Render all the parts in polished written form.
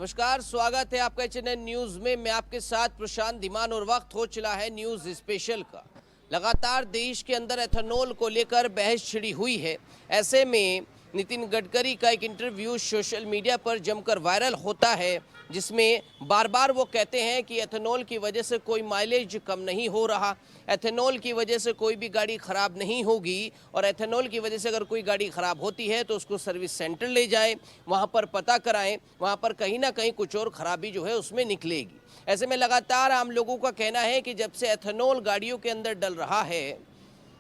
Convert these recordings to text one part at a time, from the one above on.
नमस्कार, स्वागत है आपका चैनल न्यूज में। मैं आपके साथ प्रशांत धीमान और वक्त हो चला है न्यूज स्पेशल का। लगातार देश के अंदर एथेनॉल को लेकर बहस छिड़ी हुई है। ऐसे में नितिन गडकरी का एक इंटरव्यू सोशल मीडिया पर जमकर वायरल होता है, जिसमें बार बार वो कहते हैं कि एथेनॉल की वजह से कोई माइलेज कम नहीं हो रहा, एथेनॉल की वजह से कोई भी गाड़ी खराब नहीं होगी, और एथेनॉल की वजह से अगर कोई गाड़ी खराब होती है तो उसको सर्विस सेंटर ले जाएं, वहाँ पर पता कराएं, वहाँ पर कहीं ना कहीं कुछ और खराबी जो है उसमें निकलेगी। ऐसे में लगातार आम लोगों का कहना है कि जब से एथेनॉल गाड़ियों के अंदर डल रहा है,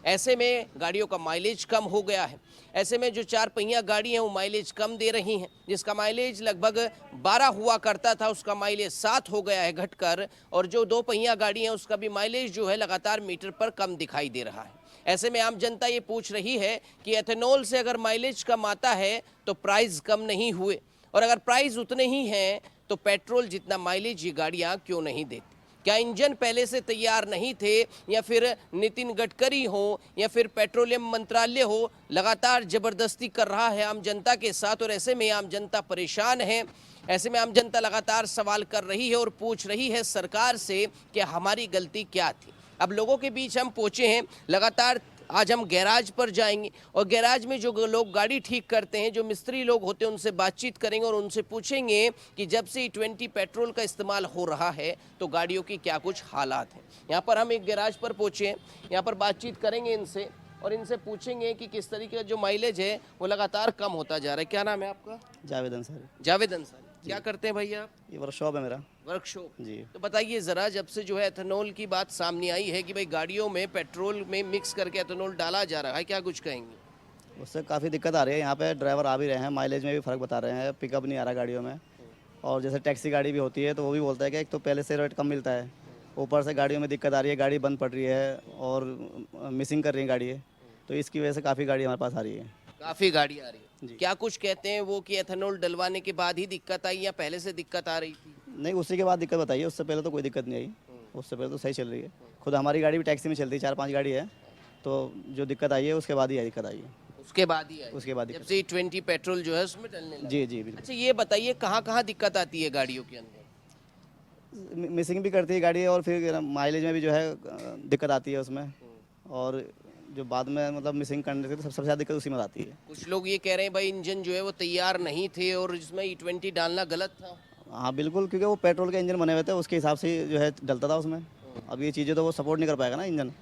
ऐसे में गाड़ियों का माइलेज कम हो गया है। ऐसे में जो 4 पहिया गाड़ी हैं वो माइलेज कम दे रही हैं। जिसका माइलेज लगभग 12 हुआ करता था, उसका माइलेज 7 हो गया है घटकर, और जो 2 पहिया गाड़ी हैं उसका भी माइलेज जो है लगातार मीटर पर कम दिखाई दे रहा है। ऐसे में आम जनता ये पूछ रही है कि एथेनॉल से अगर माइलेज कम आता है तो प्राइस कम नहीं हुए, और अगर प्राइस उतने ही हैं तो पेट्रोल जितना माइलेज ये गाड़ियाँ क्यों नहीं देती? क्या इंजन पहले से तैयार नहीं थे, या फिर नितिन गडकरी हो, या फिर पेट्रोलियम मंत्रालय हो, लगातार जबरदस्ती कर रहा है आम जनता के साथ, और ऐसे में आम जनता परेशान है। ऐसे में आम जनता लगातार सवाल कर रही है और पूछ रही है सरकार से कि हमारी गलती क्या थी। अब लोगों के बीच हम पहुंचे हैं। लगातार आज हम गैराज पर जाएंगे और गैराज में जो लोग गाड़ी ठीक करते हैं, जो मिस्त्री लोग होते हैं, उनसे बातचीत करेंगे और उनसे पूछेंगे कि जब से E20 पेट्रोल का इस्तेमाल हो रहा है तो गाड़ियों की क्या कुछ हालात हैं। यहाँ पर हम एक गैराज पर पहुँचे हैं, यहाँ पर बातचीत करेंगे इनसे और इनसे पूछेंगे कि किस तरीके का जो माइलेज है वो लगातार कम होता जा रहा है। क्या नाम है आपका? जावेद अंसारी। जावेद अंसारी। क्या करते हैं भैया आप? ये वर्कशॉप है मेरा। वर्कशॉप जी। तो बताइए ज़रा, जब से जो है एथेनॉल की बात सामने आई है कि भाई गाड़ियों में पेट्रोल में मिक्स करके एथेनॉल डाला जा रहा है, क्या कुछ कहेंगे? उससे काफ़ी दिक्कत आ रही है। यहाँ पे ड्राइवर आ भी रहे हैं, माइलेज में भी फ़र्क बता रहे हैं, पिकअप नहीं आ रहा गाड़ियों में। और जैसे टैक्सी गाड़ी भी होती है तो वो भी बोलता है कि एक तो पहले से रेट कम मिलता है, ऊपर से गाड़ियों में दिक्कत आ रही है, गाड़ी बंद पड़ रही है और मिसिंग कर रही है गाड़ी है, तो इसकी वजह से काफ़ी गाड़ी हमारे पास आ रही है। काफ़ी गाड़ी आ रही है। जी। क्या कुछ कहते हैं वो कि एथेनॉल डलवाने के बाद ही दिक्कत आई या पहले से दिक्कत आ रही थी? नहीं, उसी के बाद दिक्कत बताइए, उससे पहले तो कोई दिक्कत नहीं आई, उससे पहले तो सही चल रही है। खुद हमारी गाड़ी भी टैक्सी में चलती है, 4-5 गाड़ी है, तो जो दिक्कत आई है उसके बाद ही दिक्कत आई है। उसके बाद ही आई? उसके बाद जब से E20 पेट्रोल जो है उसमें डलने लगा? जी जी बिल्कुल। अच्छा, ये बताइए कहाँ कहाँ दिक्कत आती है गाड़ियों के अंदर? मिसिंग भी करती है गाड़ी और फिर माइलेज में भी जो है दिक्कत आती है उसमें, और जो बाद में मतलब मिसिंग करने से तो सबसे ज़्यादा दिक्कत उसी में आती है। कुछ लोग ये कह रहे हैं भाई इंजन जो है वो तैयार नहीं थे और इसमें E20 डालना गलत था। हाँ बिल्कुल, क्योंकि वो पेट्रोल के इंजन बने हुए थे, उसके हिसाब से जो है डलता था उसमें। अब ये चीज़ें तो वो सपोर्ट नहीं कर पाएगा ना इंजन।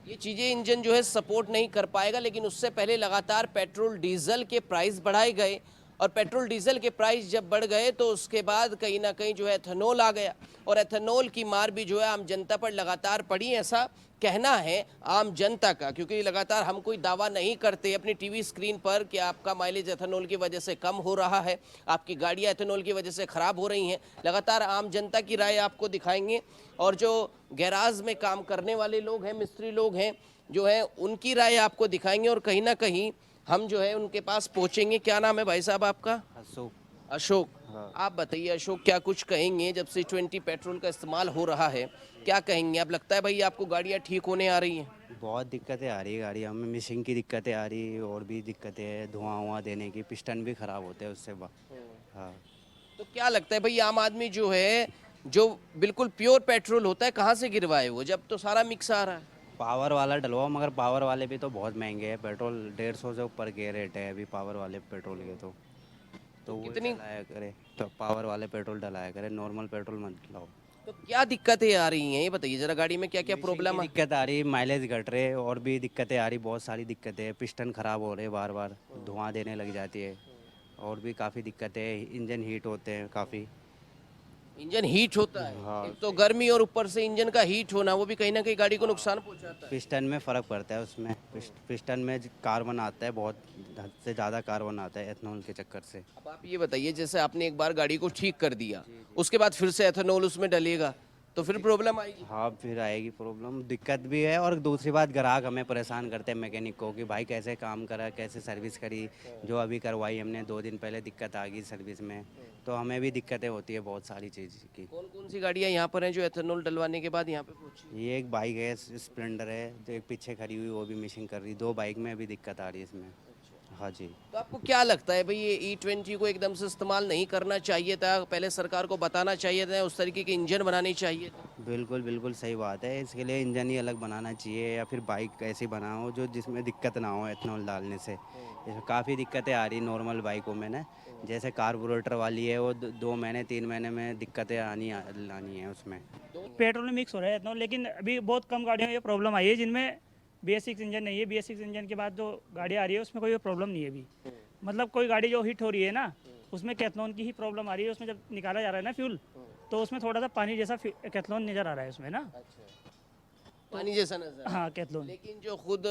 ये चीज़ें इंजन जो है सपोर्ट नहीं कर पाएगा, लेकिन उससे पहले लगातार पेट्रोल डीजल के प्राइस बढ़ाए गए, और पेट्रोल डीजल के प्राइस जब बढ़ गए तो उसके बाद कहीं ना कहीं जो है एथेनॉल आ गया, और एथेनॉल की मार भी जो है आम जनता पर लगातार पड़ी, ऐसा कहना है आम जनता का। क्योंकि लगातार हम कोई दावा नहीं करते अपनी टीवी स्क्रीन पर कि आपका माइलेज एथेनॉल की वजह से कम हो रहा है, आपकी गाड़ियाँ एथेनॉल की वजह से ख़राब हो रही हैं। लगातार आम जनता की राय आपको दिखाएंगे, और जो गैराज में काम करने वाले लोग हैं, मिस्त्री लोग हैं जो है, उनकी राय आपको दिखाएंगे, और कहीं ना कहीं हम जो है उनके पास पहुंचेंगे। क्या नाम है भाई साहब आपका? अशोक। अशोक। हाँ। आप बताइए अशोक, क्या कुछ कहेंगे जब से 20 पेट्रोल का इस्तेमाल हो रहा है, क्या कहेंगे? अब लगता है भाई आपको गाड़ियाँ ठीक होने आ रही हैं? बहुत दिक्कतें आ रही है गाड़ियों में, मिसिंग की दिक्कतें आ रही है, और भी दिक्कतें हैं, धुआं देने की, पिस्टन भी ख़राब होते हैं उससे। हाँ। तो क्या लगता है भाई आम आदमी जो है, जो बिल्कुल प्योर पेट्रोल होता है, कहाँ से गिरवाए वो, जब तो सारा मिक्स आ रहा है? पावर वाला डलवाओ, मगर पावर वाले भी तो बहुत महंगे हैं। पेट्रोल 150 से ऊपर के रेट है अभी पावर वाले पेट्रोल के। तो वो कितनी डलाया करे, तो पावर वाले पेट्रोल डलाया करे, नॉर्मल पेट्रोल मत लाओ। तो क्या दिक्कतें आ रही हैं ये बताइए जरा, गाड़ी में क्या क्या प्रॉब्लम है? दिक्कत आ रही, माइलेज घट रहे, और भी दिक्कतें आ रही, बहुत सारी दिक्कतें हैं। पिस्टन ख़राब हो रहे बार बार, धुआं देने लग जाती है, और भी काफ़ी दिक्कतें हैं। इंजन हीट होते हैं काफ़ी। इंजन हीट होता है? हाँ। एक तो गर्मी और ऊपर से इंजन का हीट होना, वो भी कहीं ना कहीं गाड़ी को नुकसान पहुंचाता है। पिस्टन में फ़र्क पड़ता है उसमें। पिस्टन में कार्बन आता है, बहुत हद से ज़्यादा कार्बन आता है एथनॉल के चक्कर से। अब आप ये बताइए, जैसे आपने एक बार गाड़ी को ठीक कर दिया, उसके बाद फिर से एथेनॉल उसमें डलेगा तो फिर प्रॉब्लम आएगी? हाँ, फिर आएगी प्रॉब्लम, दिक्कत भी है। और दूसरी बात, ग्राहक हमें परेशान करते हैं मैकेनिक को कि भाई कैसे काम करा, कैसे सर्विस करी। जो अभी करवाई हमने 2 दिन पहले, दिक्कत आ गई सर्विस में, तो हमें भी दिक्कतें होती है बहुत सारी चीज़ की। कौन कौन सी गाड़ियाँ यहाँ पर हैं जो एथेनॉल डलवाने के बाद यहाँ पे पहुँची? ये एक बाइक है, स्प्लेंडर है, जो एक पीछे खड़ी हुई वो भी मिसिंग कर रही। 2 बाइक में अभी दिक्कत आ रही है इसमें। हाँ जी। तो आपको क्या लगता है भाई ये E20 को एकदम से इस्तेमाल नहीं करना चाहिए था, पहले सरकार को बताना चाहिए था, उस तरीके के इंजन बनाने चाहिए थे? बिल्कुल बिल्कुल सही बात है। इसके लिए इंजन ही अलग बनाना चाहिए या फिर बाइक ऐसी बनाओ जो जिसमें दिक्कत ना हो एथनॉल डालने से। इसमें काफ़ी दिक्कतें आ रही नॉर्मल बाइकों में ना, जैसे कार्बोरेटर वाली है वो 2 महीने 3 महीने में दिक्कतें लानी है उसमें। पेट्रोल में मिक्स हो रहा है एथनॉल, लेकिन अभी बहुत कम गाड़ियों में ये प्रॉब्लम आई है जिनमें BS6 इंजन नहीं है। BS6 इंजन के बाद जो गाड़ी आ रही है उसमें कोई प्रॉब्लम नहीं है अभी। मतलब कोई गाड़ी जो हिट हो रही है ना, उसमें कैथलॉन की ही प्रॉब्लम आ रही है। उसमें जब निकाला जा रहा है ना फ्यूल, तो उसमें थोड़ा सा पानी जैसा कैथलॉन नज़र आ रहा है उसमें ना। पानी जैसा नजर हाँ कैथलॉन। लेकिन जो खुद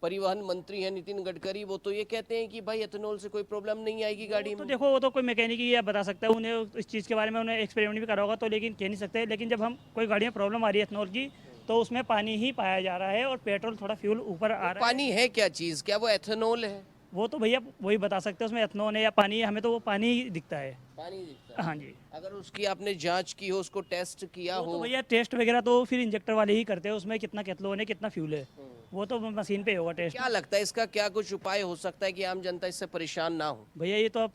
परिवहन मंत्री हैं नितिन गडकरी, वो तो ये कहते हैं कि भाई एथेनॉल से कोई प्रॉब्लम नहीं आएगी गाड़ी तो में। देखो वो तो कोई मैकेनिक ही बता सकता है, उन्हें इस चीज़ के बारे में उन्हें एक्सपेरिमेंट भी करा होगा, तो लेकिन कह नहीं सकते। लेकिन जब हम कोई गाड़ी में प्रॉब्लम आ रही है एथनॉल की, तो उसमें पानी ही पाया जा रहा है और पेट्रोल थोड़ा फ्यूल ऊपर आ रहा है। पानी है क्या चीज, क्या वो एथेनॉल है? वो तो भैया वही बता सकते हैं उसमें एथनॉल है या पानी है, हमें तो वो पानी ही दिखता है। पानी दिखता हाँ जी। है। अगर उसकी आपने जांच की हो, उसको टेस्ट किया वो तो हो, भैया टेस्ट वगैरह तो फिर इंजेक्टर वाले ही करते हैं, उसमें कितना कैथलोन है कितना फ्यूल है, वो तो मशीन पे होगा टेस्ट। क्या लगता है इसका क्या कुछ उपाय हो सकता है कि आम जनता इससे परेशान ना हो? भैया ये तो अब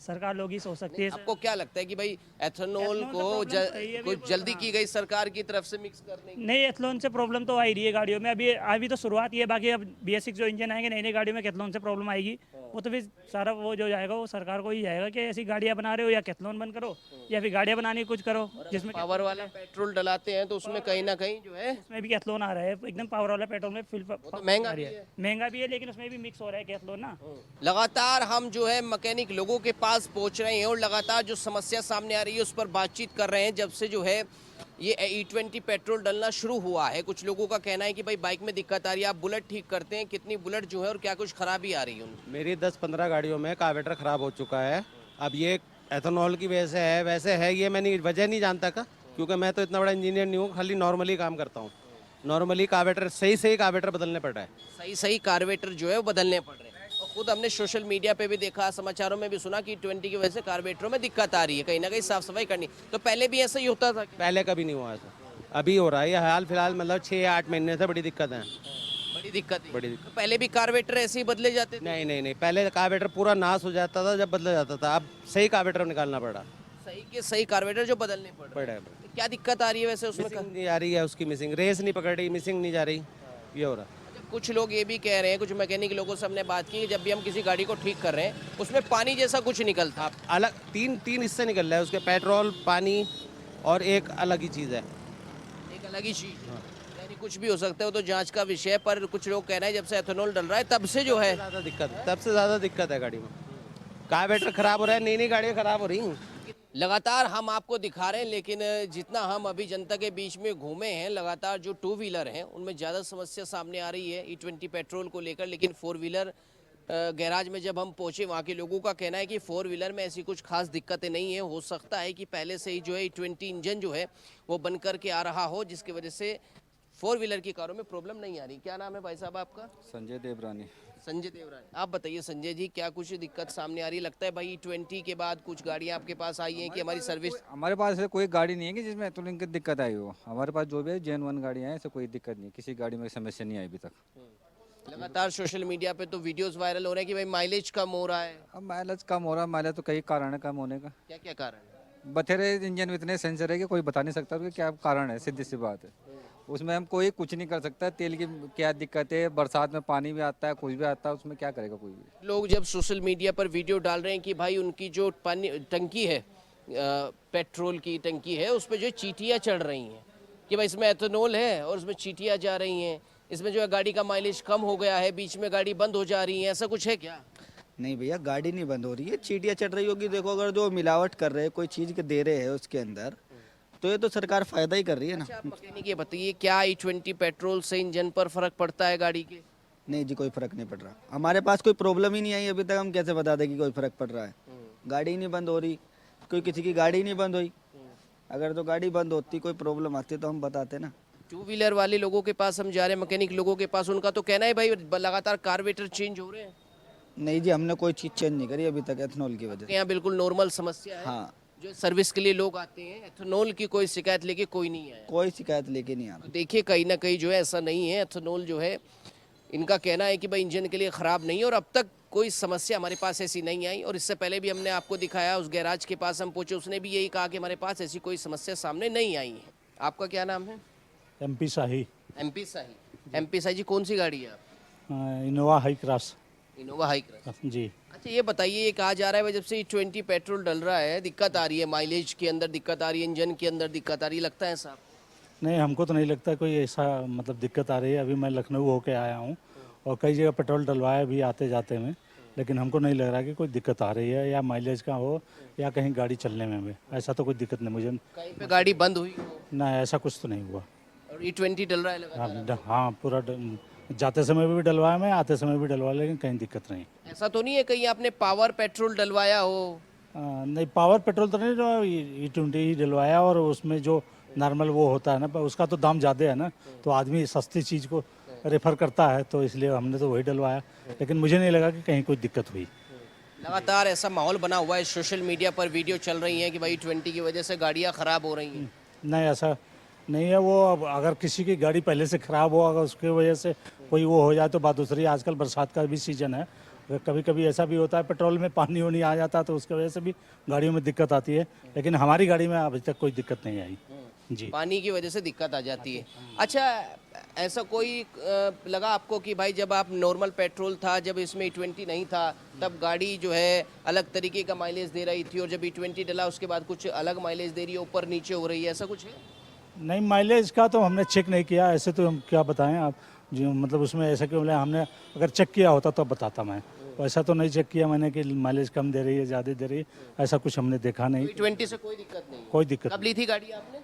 सरकार लोग ही सोच सकती है। आपको क्या लगता है कि भाई एथेनॉल एथेनॉल को से प्रॉब्लम सही है, कुछ अभी जल्दी हाँ। की गई सरकार की तरफ से मिक्स करने की? नहीं, एथलॉन से प्रॉब्लम तो आ ही रही है गाड़ियों में। अभी तो शुरुआत ही है, बाकी अब BS6 जो इंजन आएंगे नई नई गाड़ियों में कैथलॉन से प्रॉब्लम आएगी। वो तो फिर सारा वो जो जाएगा वो सरकार को ही जाएगा कि ऐसी गाड़ियाँ बना रहे हो या कैथलॉन बंद करो या फिर गाड़ियाँ बनाने की कुछ करो जिसमें पावर वाला पेट्रोल डलाते हैं तो उसमें कहीं ना कहीं जो है उसमें भी कैथलॉन आ रहा है। एकदम पावर वाला पेट्रोल में फिल तो महंगा भी है। महंगा भी है, लेकिन उसमें भी मिक्स हो रहा है कैथलॉन ना। लगातार हम जो है मैकेनिक लोगों के पास पहुंच रहे हैं और लगातार जो समस्या सामने आ रही है उस पर बातचीत कर रहे हैं। जब से जो है ये E20 पेट्रोल डलना शुरू हुआ है, कुछ लोगों का कहना है कि भाई बाइक में दिक्कत आ रही है। आप बुलेट ठीक करते हैं, कितनी बुलेट जो है और क्या कुछ खराबी आ रही है उनकी? मेरी 10-15 गाड़ियों में कार्बोरेटर ख़राब हो चुका है। अब ये एथेनॉल की वजह से है, वैसे है ये मैं वजह नहीं जानता का, क्योंकि मैं तो इतना बड़ा इंजीनियर नहीं हूँ, खाली नॉर्मली काम करता हूँ। नॉर्मली कार्बोरेटर सही कार्बोरेटर बदलने पड़ रहा है। सही कार्बोरेटर जो है वो बदलने पड़ रहे हैं। और खुद हमने सोशल मीडिया पे भी देखा, समाचारों में भी सुना कि E20 की वजह से कार्बोरेटरों में दिक्कत आ रही है, कहीं ना कहीं साफ सफाई करनी। तो पहले भी ऐसा ही होता था? पहले कभी नहीं हुआ ऐसा, अभी हो रहा है ये हाल फिलहाल, मतलब 6 या 8 महीने से बड़ी दिक्कत है। बड़ी दिक्कत है। बड़ी दिक्कत। तो पहले भी कार्बोरेटर ऐसे ही बदले जाते थे? नहीं, पहले कार्बोरेटर पूरा नाश हो जाता था जब बदला जाता था, अब सही कार्बोरेटर निकालना पड़ा। सही के सही कार्बोरेटर जो बदलने पड़ रहे बड़ा हैं। क्या दिक्कत आ रही है वैसे उसमें? मिसिंग नहीं आ रही है, उसकी मिसिंग रेस नहीं पकड़ रही, मिसिंग नहीं जा रही, ये हो रहा है। अच्छा, कुछ लोग ये भी कह रहे हैं, कुछ मैकेनिक लोगों से हमने बात की कि जब भी हम किसी गाड़ी को ठीक कर रहे हैं उसमें पानी जैसा कुछ निकलता है। अलग तीन हिस्से निकल रहा है उसके, पेट्रोल, पानी और एक अलग ही चीज़ है। एक अलग ही चीज है। यानी कुछ भी हो सकता है, वो तो जांच का विषय है। पर कुछ लोग कह रहे हैं जब से एथेनॉल डल रहा है तब से जो है ज़्यादा दिक्कत है, तब से ज़्यादा दिक्कत है गाड़ी में। कार्बोरेटर खराब हो रहा है, नई गाड़ियाँ खराब हो रही हैं। लगातार हम आपको दिखा रहे हैं, लेकिन जितना हम अभी जनता के बीच में घूमे हैं, लगातार जो 2 व्हीलर हैं उनमें ज़्यादा समस्या सामने आ रही है E20 पेट्रोल को लेकर। लेकिन 4 व्हीलर गैराज में जब हम पहुंचे, वहाँ के लोगों का कहना है कि 4 व्हीलर में ऐसी कुछ खास दिक्कतें नहीं है। हो सकता है कि पहले से ही जो है E20 इंजन जो है वो बन करके आ रहा हो, जिसकी वजह से 4 व्हीलर की कारों में प्रॉब्लम नहीं आ रही। क्या नाम है भाई साहब आपका? संजय देवरानी। संजय देवरानी। आप बताइए संजय जी, क्या कुछ दिक्कत सामने आ रही है? लगता है भाई E20 के बाद कुछ गाड़ियाँ आपके पास आई हैं कि हमारी सर्विस? हमारे पास ऐसे कोई गाड़ी नहीं है कि जिसमें एथेनॉल की दिक्कत आई हो। हमारे पास जो भी है जेन 1 गाड़ियाँ हैं, ऐसे कोई दिक्कत नहीं, किसी गाड़ी में समस्या नहीं आई अभी तक। लगातार सोशल मीडिया पे तो वीडियोस वायरल हो रहे हैं कि भाई माइलेज कम हो रहा है। अब माइलेज कम हो रहा है, माइलेज तो कई कारण है कम होने का। क्या क्या कारण है? बथेरे इंजन में इतने सेंसर है कि कोई बता नहीं सकता कि क्या कारण है, सीधी सी बात है। उसमें हम कोई कुछ नहीं कर सकता। तेल की क्या दिक्कत है, बरसात में पानी भी आता है, कुछ भी आता है, उसमें क्या करेगा कोई भी। लोग जब सोशल मीडिया पर वीडियो डाल रहे हैं कि भाई उनकी जो पानी टंकी है, पेट्रोल की टंकी है, उस पर जो चींटियाँ चढ़ रही हैं कि भाई इसमें एथेनॉल है और उसमें चींटियाँ जा रही हैं, इसमें जो है गाड़ी का माइलेज कम हो गया है, बीच में गाड़ी बंद हो जा रही है, ऐसा कुछ है क्या? नहीं भैया, गाड़ी नहीं बंद हो रही है, चींटियाँ चढ़ रही होगी। देखो, अगर जो मिलावट कर रहे हैं, कोई चीज़ के दे रहे हैं उसके अंदर, तो ये तो सरकार फायदा ही कर रही है ना। अच्छा, आप मैकेनिक ये बताइए, क्या E20 पेट्रोल से इंजन पर फर्क पड़ता है गाड़ी के? नहीं जी, कोई फर्क नहीं पड़ रहा। हमारे पास कोई प्रॉब्लम ही नहीं आई अभी तक, हम कैसे बता दें कि कोई फर्क पड़ रहा है। गाड़ी ही नहीं बंद हो रही, कोई किसी की गाड़ी नहीं बंद हुई। अगर तो गाड़ी बंद होती, कोई प्रॉब्लम आती तो हम बताते ना। 2 व्हीलर वाले लोगों के पास हम जा रहे हैं, मैकेनिक लोगों के पास, उनका तो कहना है भाई लगातार कार्बोरेटर चेंज हो रहे हैं। नहीं जी, हमने कोई चीज़ चेंज नहीं करी अभी तक एथेनॉल की वजह से। यहाँ बिल्कुल नॉर्मल समस्या है। हाँ, जो सर्विस के लिए लोग आते हैं, एथेनॉल की कोई शिकायत लेके कोई नहीं आया। कोई शिकायत लेके नहीं आ रहा। देखिए कहीं ना कहीं जो है ऐसा नहीं है। एथेनॉल जो है इनका कहना है कि भाई इंजन के लिए ख़राब नहीं है और अब तक कोई समस्या हमारे पास ऐसी नहीं आई। और इससे पहले भी हमने आपको दिखाया, उस गैराज के पास हम पहुँचे, उसने भी यही कहा कि हमारे पास ऐसी कोई समस्या सामने नहीं आई है। आपका क्या नाम है? MP शाही। MP शाही। MP शाही जी, कौन सी गाड़ी है आप? Innova Hycross. Innova Hycross. जी। अच्छा ये बताइए, ये कहा जा रहा है भाई जब से E20 पेट्रोल डल रहा है दिक्कत आ रही है, माइलेज के अंदर दिक्कत आ रही है, इंजन के अंदर दिक्कत आ रही है, लगता है साहब? नहीं, हमको तो नहीं लगता कोई ऐसा मतलब दिक्कत आ रही है। अभी मैं लखनऊ होके आया हूँ और कई जगह पेट्रोल डलवाया भी आते जाते में, लेकिन हमको नहीं लग रहा कि कोई दिक्कत आ रही है, या माइलेज का हो या कहीं गाड़ी चलने में भी। ऐसा तो कोई दिक्कत नहीं मुझे। कहीं पे गाड़ी बंद हुई हो? ना, ऐसा कुछ तो नहीं हुआ। और E20 डल रहा है लगातार? हाँ, पूरा जाते समय भी डलवाया मैं, आते समय भी डलवाया, लेकिन कहीं दिक्कत नहीं। ऐसा तो नहीं है कहीं आपने पावर पेट्रोल डलवाया हो? नहीं, पावर पेट्रोल तो नहीं, E20 ही डलवाया। और उसमें जो नॉर्मल वो होता है ना, पर उसका तो दाम ज़्यादा है ना, तो आदमी सस्ती चीज़ को रेफ़र करता है, तो इसलिए हमने तो वही डलवाया। लेकिन मुझे नहीं लगा कि कहीं कोई दिक्कत हुई। लगातार ऐसा माहौल बना हुआ है, सोशल मीडिया पर वीडियो चल रही हैं कि भाई E20 की वजह से गाड़ियाँ ख़राब हो रही हैं। नहीं, ऐसा नहीं है। वो अब अगर किसी की गाड़ी पहले से ख़राब हो, अगर उसकी वजह से कोई वो हो जाए तो बात दूसरी। आजकल बरसात का भी सीज़न है, कभी कभी ऐसा भी होता है पेट्रोल में पानी वानी आ जाता है, तो उसकी वजह से भी गाड़ियों में दिक्कत आती है। लेकिन हमारी गाड़ी में अभी तक कोई दिक्कत नहीं आई। जी। पानी की वजह से दिक्कत आ जाती है। अच्छा, ऐसा कोई लगा आपको कि भाई जब आप नॉर्मल पेट्रोल था, जब इसमें E20 नहीं था, तब गाड़ी जो है अलग तरीके का माइलेज दे रही थी, और जब E20 डला उसके बाद कुछ अलग माइलेज दे रही है, ऊपर नीचे हो रही है, ऐसा कुछ है? नहीं, माइलेज का तो हमने चेक नहीं किया, ऐसे तो हम क्या बताएं आप जो, मतलब उसमें ऐसा क्यों बोले। हमने अगर चेक किया होता तो बताता मैं। वैसा तो नहीं चेक किया मैंने कि माइलेज कम दे रही है, ज़्यादा दे रही है, ऐसा कुछ हमने देखा नहीं। E20 से कोई दिक्कत नहीं? कोई दिक्कत कब ली थी गाड़ी आपने?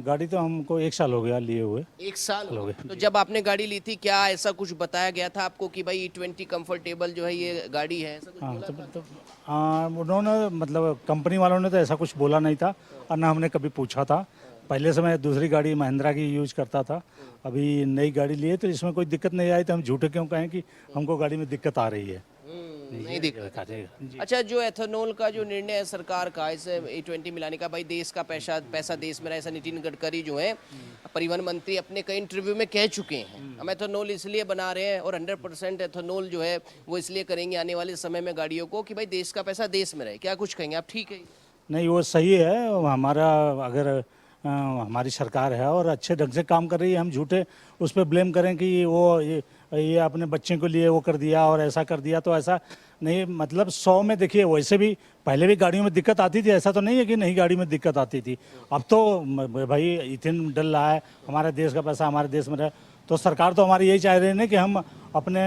गाड़ी तो हमको 1 साल हो गया लिए हुए। 1 साल हो गए। तो जब आपने गाड़ी ली थी, क्या ऐसा कुछ बताया गया था आपको कि भाई E20 कंफर्टेबल जो है ये गाड़ी है, ऐसा कुछ हाँ, बोला था? उन्होंने मतलब कंपनी वालों ने तो ऐसा कुछ बोला नहीं था, और ना हमने कभी पूछा था। पहले से मैं दूसरी गाड़ी महिंद्रा की यूज करता था, अभी नई गाड़ी लिए तो इसमें कोई दिक्कत नहीं आई, तो हम झूठे क्यों कहें कि हमको गाड़ी में दिक्कत आ रही है। नहीं दिक्कत आ जाएगा। अच्छा, जो एथेनॉल का जो निर्णय है सरकार का इसे E20 मिलाने का, भाई देश का पैसा देश में रहा, ऐसा नितिन गडकरी जो है परिवहन मंत्री अपने कई इंटरव्यू में कह चुके हैं। हम एथेनॉल इसलिए बना रहे हैं और 100% एथेनॉल जो है वो इसलिए करेंगे आने वाले समय में गाड़ियों को कि भाई देश का पैसा देश में रहे। क्या कुछ कहेंगे आप? ठीक है? नहीं, वो सही है। हमारा अगर हमारी सरकार है और अच्छे ढंग से काम कर रही है, हम झूठे उस पर ब्लेम करें कि वो ये अपने बच्चे को लिए वो कर दिया और ऐसा कर दिया, तो ऐसा नहीं। मतलब 100 में देखिए, वैसे भी पहले भी गाड़ियों में दिक्कत आती थी, ऐसा तो नहीं है कि नहीं गाड़ी में दिक्कत आती थी। अब तो भाई इथेन डल रहा है, हमारे देश का पैसा हमारे देश में रहे, तो सरकार तो हमारी यही चाह रही है ना कि हम अपने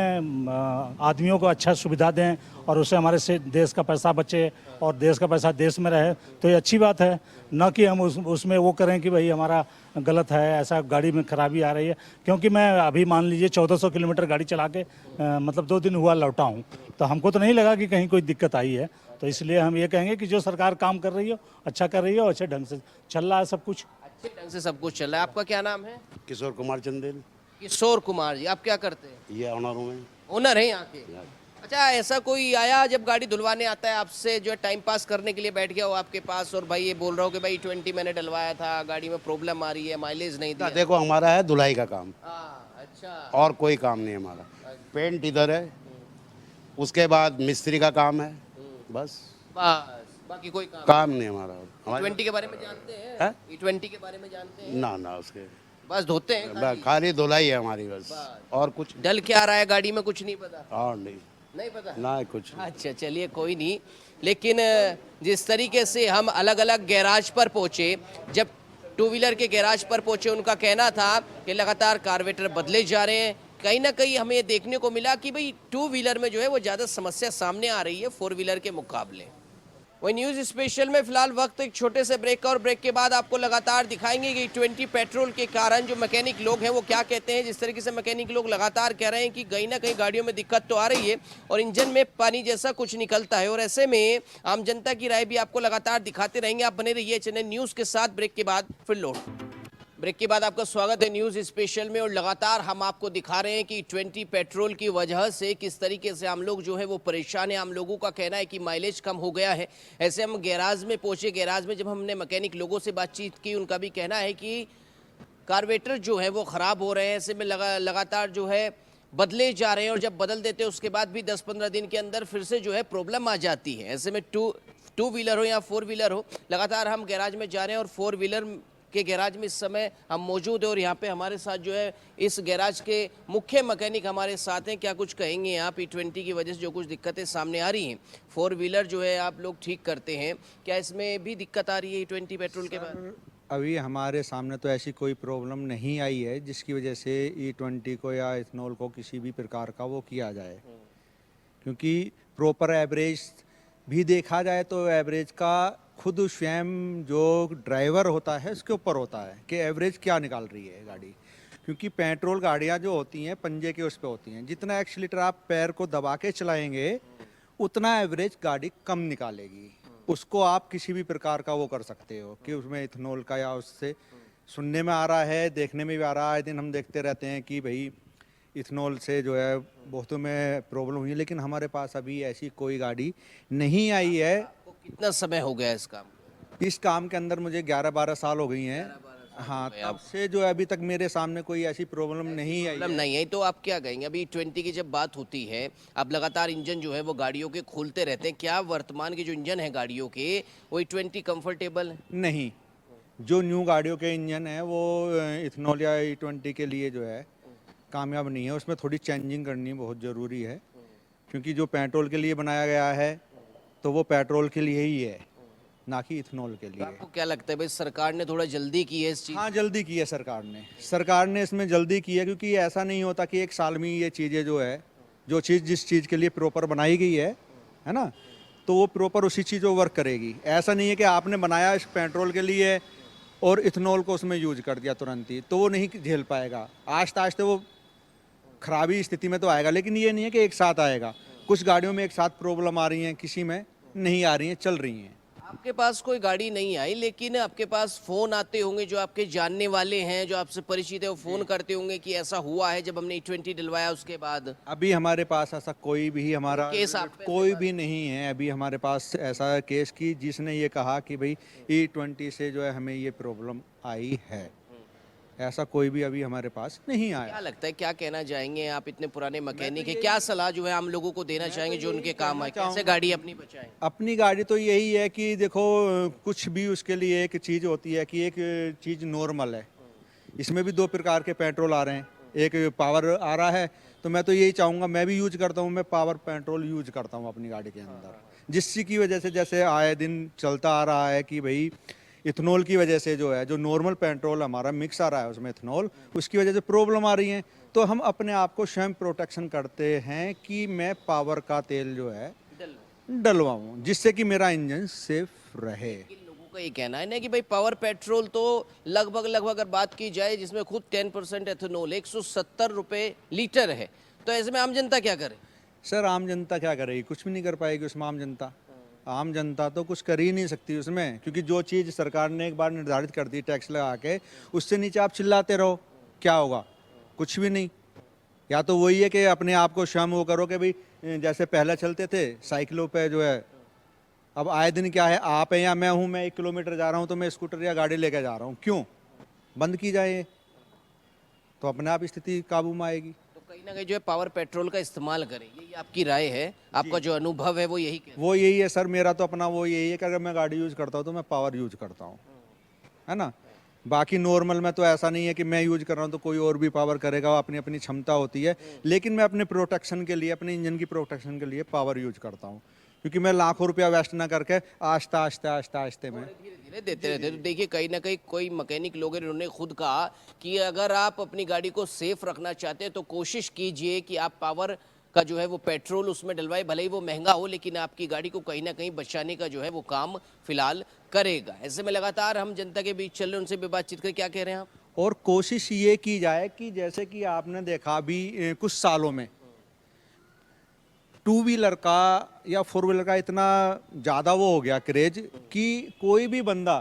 आदमियों को अच्छा सुविधा दें और उससे हमारे से देश का पैसा बचे और देश का पैसा देश में रहे, तो ये अच्छी बात है। न कि हम उसमें वो करें कि भाई हमारा गलत है, ऐसा गाड़ी में खराबी आ रही है। क्योंकि मैं अभी मान लीजिए 1400 किलोमीटर गाड़ी चला के मतलब 2 दिन हुआ लौटा हूँ, तो हमको तो नहीं लगा कि कहीं कोई दिक्कत आई है। तो इसलिए हम ये कहेंगे कि जो सरकार काम कर रही हो अच्छा कर रही है और अच्छे ढंग से चल रहा है सब कुछ। अच्छे ढंग से सब कुछ चल रहा है। आपका क्या नाम है? किशोर कुमार चंदेल। किशोर कुमार जी, आप क्या करते हैं? ये ऑनर हूँ मैं। ओनर है यहाँ के? अच्छा, ऐसा कोई आया जब गाड़ी धुलवाने आता है आपसे, जो है टाइम पास करने के लिए बैठ गया हो आपके पास और भाई ये बोल रहा हो कि भाई E20 मैंने डलवाया था, गाड़ी में प्रॉब्लम आ रही है, माइलेज नहीं दिया? देखो, हमारा है धुलाई का काम, अच्छा। और कोई काम नहीं हमारा। पेंट इधर है, उसके बाद मिस्त्री का काम है, बस बाकी कोई काम नहीं हमारा। E20 के बारे में जानते हैं? E20 के बारे में जानते हैं? ना उसके बस धोते हैं खाली धुलाई है हमारी, बस और कुछ डल क्या रहा है गाड़ी में कुछ नहीं पता? और नहीं पता ना कुछ। अच्छा, चलिए कोई नहीं। लेकिन जिस तरीके से हम अलग अलग गैराज पर पहुंचे, जब 2 व्हीलर के गैराज पर पहुंचे, उनका कहना था कि लगातार कार्बोरेटर बदले जा रहे हैं। कहीं ना कहीं हमें देखने को मिला कि भाई 2 व्हीलर में जो है वो ज़्यादा समस्या सामने आ रही है 4 व्हीलर के मुकाबले। वही न्यूज़ स्पेशल में फिलहाल वक्त एक छोटे से ब्रेक का, और ब्रेक के बाद आपको लगातार दिखाएंगे कि E20 पेट्रोल के कारण जो मैकेनिक लोग हैं वो क्या कहते हैं। जिस तरीके से मैकेनिक लोग लगातार कह रहे हैं कि कहीं ना कहीं गाड़ियों में दिक्कत तो आ रही है और इंजन में पानी जैसा कुछ निकलता है, और ऐसे में आम जनता की राय भी आपको लगातार दिखाते रहेंगे। आप बने रहिए चैनल न्यूज़ के साथ। ब्रेक के बाद फिर लौट। ब्रेक के बाद आपका स्वागत है न्यूज़ स्पेशल में, और लगातार हम आपको दिखा रहे हैं कि E20 पेट्रोल की वजह से किस तरीके से हम लोग जो है वो परेशान है। हम लोगों का कहना है कि माइलेज कम हो गया है। ऐसे हम गैराज में पहुंचे, गैराज में जब हमने मैकेनिक लोगों से बातचीत की, उनका भी कहना है कि कार्बोरेटर जो है वो ख़राब हो रहे हैं। ऐसे में लगातार जो है बदले जा रहे हैं और जब बदल देते हैं उसके बाद भी 10-15 दिन के अंदर फिर से जो है प्रॉब्लम आ जाती है। ऐसे में टू व्हीलर हो या 4 व्हीलर हो, लगातार हम गैराज में जा रहे हैं और 4 व्हीलर के गैराज में इस समय हम मौजूद हैं और यहाँ पे हमारे साथ जो है इस गैराज के मुख्य मैकेनिक हमारे साथ हैं। क्या कुछ कहेंगे आप E20 की वजह से जो कुछ दिक्कतें सामने आ रही हैं? 4 व्हीलर जो है आप लोग ठीक करते हैं, क्या इसमें भी दिक्कत आ रही है E20 पेट्रोल के बाद? अभी हमारे सामने तो ऐसी कोई प्रॉब्लम नहीं आई है जिसकी वजह से E20 को या इथेनॉल को किसी भी प्रकार का वो किया जाए, क्योंकि प्रॉपर एवरेज भी देखा जाए तो एवरेज का खुद स्वयं जो ड्राइवर होता है उसके ऊपर होता है कि एवरेज क्या निकाल रही है गाड़ी, क्योंकि पेट्रोल गाड़ियां जो होती हैं पंजे के उस पे होती हैं, जितना एक्सीलेटर आप पैर को दबा के चलाएंगे उतना एवरेज गाड़ी कम निकालेगी। उसको आप किसी भी प्रकार का वो कर सकते हो कि उसमें इथेनॉल का या उससे सुनने में आ रहा है, देखने में भी आ रहा है, दिन हम देखते रहते हैं कि भाई इथेनॉल से जो है बहुतों में प्रॉब्लम हुई है, लेकिन हमारे पास अभी ऐसी कोई गाड़ी नहीं आई है। आपको कितना समय हो गया इस काम को? इस काम के अंदर मुझे 11-12 साल हो गई हैं। हाँ, तब से जो है अभी तक मेरे सामने कोई ऐसी प्रॉब्लम नहीं आई प्रॉब्लम नहीं है। तो आप क्या कहेंगे अभी E20 की जब बात होती है, अब लगातार इंजन जो है वो गाड़ियों के खोलते रहते हैं, क्या वर्तमान के जो इंजन है गाड़ियों के वो E20 कंफर्टेबल है? नहीं, जो न्यू गाड़ियों के इंजन है वो इथेनॉल या E20 के लिए जो है कामयाब नहीं है। उसमें थोड़ी चेंजिंग करनी बहुत ज़रूरी है, क्योंकि जो पेट्रोल के लिए बनाया गया है तो वो पेट्रोल के लिए ही है, ना कि इथेनॉल के लिए। आपको क्या लगता है भाई सरकार ने थोड़ा जल्दी की है इस चीज? हाँ, जल्दी की है सरकार ने इसमें जल्दी की है, क्योंकि ऐसा नहीं होता कि एक साल में ये चीज़ें जो है, जो चीज़ जिस चीज़ के लिए प्रॉपर बनाई गई है ना, तो वो प्रॉपर उसी चीज़ को वर्क करेगी। ऐसा नहीं है कि आपने बनाया इस पेट्रोल के लिए और इथेनॉल को उसमें यूज कर दिया तुरंत ही, तो वो नहीं झेल पाएगा। आहिस्ता आहिस्ता वो खराबी स्थिति में तो आएगा, लेकिन ये नहीं है कि एक साथ आएगा। कुछ गाड़ियों में एक साथ प्रॉब्लम आ रही हैं, किसी में नहीं आ रही हैं, चल रही हैं। आपके पास कोई गाड़ी नहीं आई, लेकिन आपके पास फोन आते होंगे, जो आपके जानने वाले हैं, जो आपसे परिचित है, वो फोन करते होंगे कि ऐसा हुआ है जब हमने E20 डलवाया उसके बाद। अभी हमारे पास ऐसा कोई भी हमारा केस आप पे कोई भी नहीं है अभी हमारे पास ऐसा केस की जिसने ये कहा कि भाई E20 से जो है हमें ये प्रॉब्लम आई है। ऐसा कोई भी अभी हमारे पास नहीं क्या आया। लगता है, क्या कहना चाहेंगे आप? इतने पुराने मैकेनिक है, क्या सलाह जो है हम लोगों को देना चाहेंगे जो उनके काम आए? कैसे गाड़ी अपनी बचाएं? अपनी गाड़ी तो यही है कि देखो, कुछ भी उसके लिए एक चीज़ होती है कि एक चीज़ नॉर्मल है। इसमें भी 2 प्रकार के पेट्रोल आ रहे हैं, एक पावर आ रहा है, तो मैं तो यही चाहूँगा, मैं भी यूज करता हूँ, मैं पावर पेट्रोल यूज करता हूँ अपनी गाड़ी के अंदर, जिसकी वजह से जैसे आए दिन चलता आ रहा है कि भाई इथेनॉल की वजह से जो है, जो नॉर्मल पेट्रोल हमारा मिक्स आ रहा है उसमें इथेनॉल, उसकी वजह से प्रॉब्लम आ रही है। तो हम अपने आप को स्वयं प्रोटेक्शन करते हैं कि मैं पावर का तेल जो है डलवाऊँ, जिससे कि मेरा इंजन सेफ रहे। लोगों का ये कहना है ना कि भाई पावर पेट्रोल तो लगभग अगर बात की जाए जिसमें खुद 10% एथेनॉल 170 रुपये लीटर है, तो ऐसे में आम जनता क्या करे? सर, आम जनता क्या करेगी? कुछ भी नहीं कर पाएगी उसमें। आम जनता तो कुछ कर ही नहीं सकती उसमें, क्योंकि जो चीज़ सरकार ने एक बार निर्धारित कर दी टैक्स लगा के, उससे नीचे आप चिल्लाते रहो, क्या होगा? कुछ भी नहीं। या तो वही है कि अपने आप को स्वयं वो करो कि भाई जैसे पहले चलते थे साइकिलों पे जो है, अब आए दिन क्या है, आप हैं या मैं हूँ, मैं 1 किलोमीटर जा रहा हूँ तो मैं स्कूटर या गाड़ी लेके जा रहा हूँ, क्यों? बंद की जाए तो अपने आप स्थिति काबू में आएगी। तो कहीं ना कहीं जो है पावर पेट्रोल का इस्तेमाल करें, ये आपकी राय है? आपका जो अनुभव है वो यही कहता वो यही है सर, मेरा तो अपना वो यही है कि अगर मैं गाड़ी यूज करता हूँ तो मैं पावर यूज करता हूँ, है ना। बाकी नॉर्मल में तो ऐसा नहीं है कि मैं यूज कर रहा हूँ तो कोई और भी पावर करेगा, अपनी अपनी क्षमता होती है। लेकिन मैं अपने प्रोटेक्शन के लिए, अपने इंजन की प्रोटेक्शन के लिए पावर यूज करता हूँ, क्योंकि मैं लाखों रुपया वेस्ट ना करके आस्ते आस्ते में धीरे धीरे देते रहते हैं। तो देखिए, कहीं ना कहीं कोई मैकेनिक लोग हैं, उन्होंने खुद कहा कि अगर आप अपनी गाड़ी को सेफ रखना चाहते हैं तो कोशिश कीजिए कि आप पावर का जो है वो पेट्रोल उसमें डलवाए, भले ही वो महंगा हो, लेकिन आपकी गाड़ी को कहीं ना कहीं बचाने का जो है वो काम फिलहाल करेगा। ऐसे में लगातार हम जनता के बीच चल रहे, उनसे भी बातचीत कर, क्या कह रहे हैं आप? और कोशिश ये की जाए कि जैसे कि आपने देखा अभी कुछ सालों में 2 व्हीलर का या 4 व्हीलर का इतना ज़्यादा वो हो गया क्रेज कि कोई भी बंदा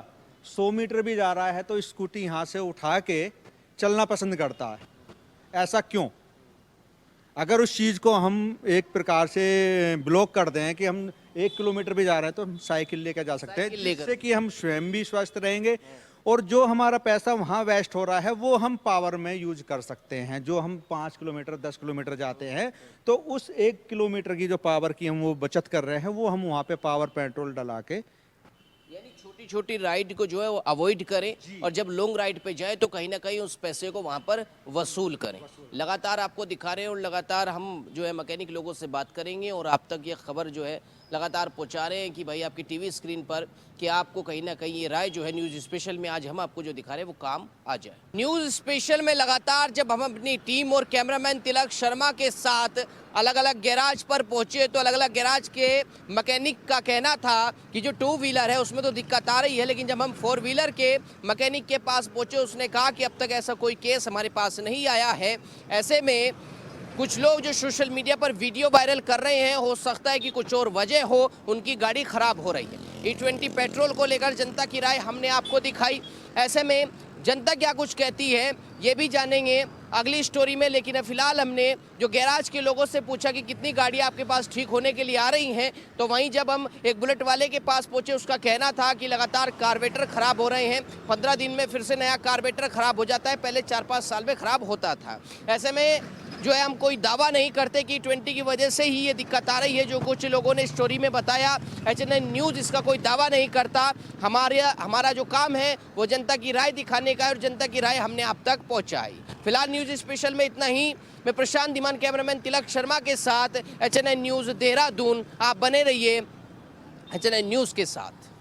100 मीटर भी जा रहा है तो स्कूटी यहाँ से उठा के चलना पसंद करता है। ऐसा क्यों? अगर उस चीज़ को हम एक प्रकार से ब्लॉक कर दें कि हम 1 किलोमीटर भी जा रहे हैं तो हम साइकिल लेकर जा सकते हैं, जिससे कि हम स्वयं भी स्वस्थ रहेंगे और जो हमारा पैसा वहाँ वेस्ट हो रहा है वो हम पावर में यूज कर सकते हैं। जो हम 5 किलोमीटर 10 किलोमीटर जाते हैं तो उस 1 किलोमीटर की जो पावर की हम वो बचत कर रहे हैं वो हम वहाँ पे पावर पेट्रोल डला के, यानी छोटी छोटी राइड को जो है वो अवॉइड करें और जब लॉन्ग राइड पे जाए तो कहीं ना कहीं उस पैसे को वहाँ पर वसूल करें। लगातार आपको दिखा रहे हैं और लगातार हम जो है मैकेनिक लोगों से बात करेंगे और आप तक ये खबर जो है लगातार पहुंचा रहे हैं कि भाई आपकी टीवी स्क्रीन पर कि आपको कहीं ना कहीं ये राय जो है न्यूज़ स्पेशल में आज हम आपको जो दिखा रहे हैं वो काम आ जाए। न्यूज़ स्पेशल में लगातार जब हम अपनी टीम और कैमरामैन तिलक शर्मा के साथ अलग अलग गैराज पर पहुंचे तो अलग अलग गैराज के मैकेनिक का कहना था कि जो 2 व्हीलर है उसमें तो दिक्कत आ रही है, लेकिन जब हम 4 व्हीलर के मैकेनिक के पास पहुंचे उसने कहा कि अब तक ऐसा कोई केस हमारे पास नहीं आया है। ऐसे में कुछ लोग जो सोशल मीडिया पर वीडियो वायरल कर रहे हैं, हो सकता है कि कुछ और वजह हो, उनकी गाड़ी खराब हो रही है। E20 पेट्रोल को लेकर जनता की राय हमने आपको दिखाई। ऐसे में जनता क्या कुछ कहती है ये भी जानेंगे अगली स्टोरी में, लेकिन फिलहाल हमने जो गैराज के लोगों से पूछा कि कितनी गाड़ियां आपके पास ठीक होने के लिए आ रही हैं, तो वहीं जब हम एक बुलेट वाले के पास पहुंचे उसका कहना था कि लगातार कार्बोरेटर खराब हो रहे हैं, 15 दिन में फिर से नया कार्बोरेटर खराब हो जाता है, पहले 4-5 साल में खराब होता था। ऐसे में जो है हम कोई दावा नहीं करते कि 20 की वजह से ही ये दिक्कत आ रही है, जो कुछ लोगों ने स्टोरी में बताया। HNN न्यूज़ इसका कोई दावा नहीं करता। हमारा जो काम है वो जनता की राय दिखाने का है और जनता की राय हमने आप तक पहुंचाई। फिलहाल न्यूज़ स्पेशल में इतना ही। मैं प्रशांत धीमान, कैमरामैन तिलक शर्मा के साथ HNN न्यूज़ देहरादून। आप बने रहिए HNN न्यूज़ के साथ।